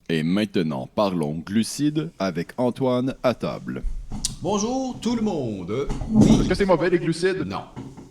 Et maintenant, parlons glucides avec Antoine à table. Bonjour tout le monde. Est-ce que c'est mauvais les glucides? Non.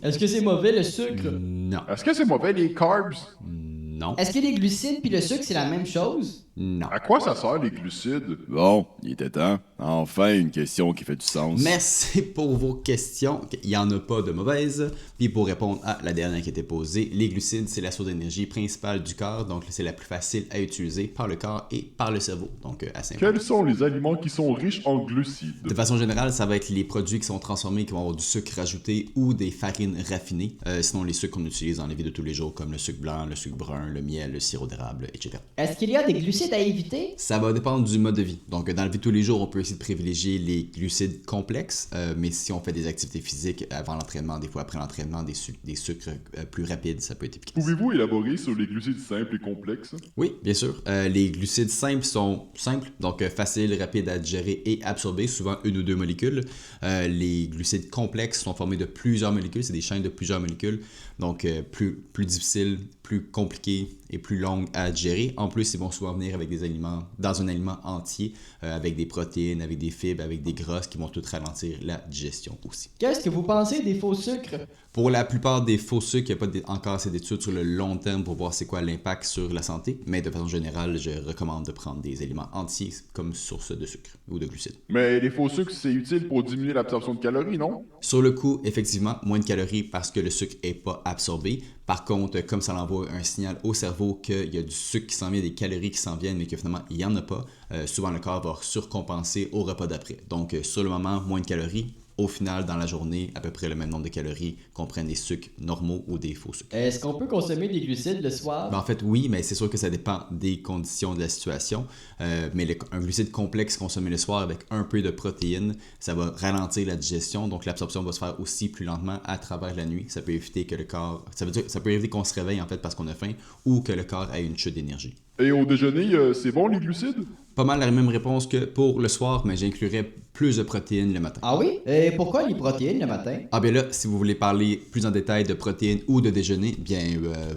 Est-ce que c'est mauvais le sucre? Non. Est-ce que c'est mauvais les carbs? Non. Est-ce que les glucides puis le sucre c'est la même chose? Non. À quoi ça sert les glucides? Bon, il était temps. Enfin, une question qui fait du sens. Merci pour vos questions. Il n'y en a pas de mauvaises. Puis pour répondre à la dernière qui était posée, les glucides, c'est la source d'énergie principale du corps. Donc c'est la plus facile à utiliser par le corps et par le cerveau. Donc assez important. Quels sont les aliments qui sont riches en glucides? De façon générale, ça va être les produits qui sont transformés, qui vont avoir du sucre rajouté ou des farines raffinées. Sinon, les sucres qu'on utilise dans la vie de tous les jours, comme le sucre blanc, le sucre brun, le miel, le sirop d'érable, etc. Est-ce qu'il y a des glucides à éviter? Ça va dépendre du mode de vie. Donc, dans la vie de tous les jours, on peut essayer de privilégier les glucides complexes, mais si on fait des activités physiques avant l'entraînement, des fois après l'entraînement, des sucres plus rapides, ça peut être efficace. Pouvez-vous élaborer sur les glucides simples et complexes? Oui, bien sûr. Les glucides simples sont simples, donc faciles, rapides à digérer et absorber, souvent une ou deux molécules. Les glucides complexes sont formés de plusieurs molécules, c'est des chaînes de plusieurs molécules, donc plus difficiles, plus compliquées et plus longues à digérer. En plus, ils vont souvent venir avec des aliments, dans un aliment entier, avec des protéines, avec des fibres, avec des grosses qui vont tout ralentir la digestion aussi. Qu'est-ce que vous pensez des faux sucres? Pour la plupart des faux sucres, il n'y a pas encore assez d'études sur le long terme pour voir c'est quoi l'impact sur la santé, mais de façon générale, je recommande de prendre des aliments entiers comme source de sucre ou de glucides. Mais les faux sucres, c'est utile pour diminuer l'absorption de calories, non? Sur le coup, effectivement, moins de calories parce que le sucre n'est pas absorbé. Par contre, comme ça envoie un signal au cerveau qu'il y a du sucre qui s'en vient, des calories qui s'en viennent, mais que finalement, il n'y en a pas, souvent le corps va surcompenser au repas d'après. Donc, sur le moment, moins de calories. Au final, dans la journée, à peu près le même nombre de calories qu'on prenne des sucres normaux ou des faux sucres. Est-ce qu'on peut consommer des glucides le soir? En fait, oui, mais c'est sûr que ça dépend des conditions de la situation. Mais un glucide complexe consommé le soir avec un peu de protéines, ça va ralentir la digestion, donc l'absorption va se faire aussi plus lentement à travers la nuit. Ça peut éviter que le corps, ça peut éviter qu'on se réveille en fait parce qu'on a faim ou que le corps ait une chute d'énergie. Et au déjeuner, c'est bon les glucides? Pas mal la même réponse que pour le soir, mais j'inclurais plus de protéines le matin. Ah oui? Et pourquoi les protéines le matin? Ah bien là, si vous voulez parler plus en détail de protéines ou de déjeuner, bien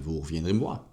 vous reviendrez me voir.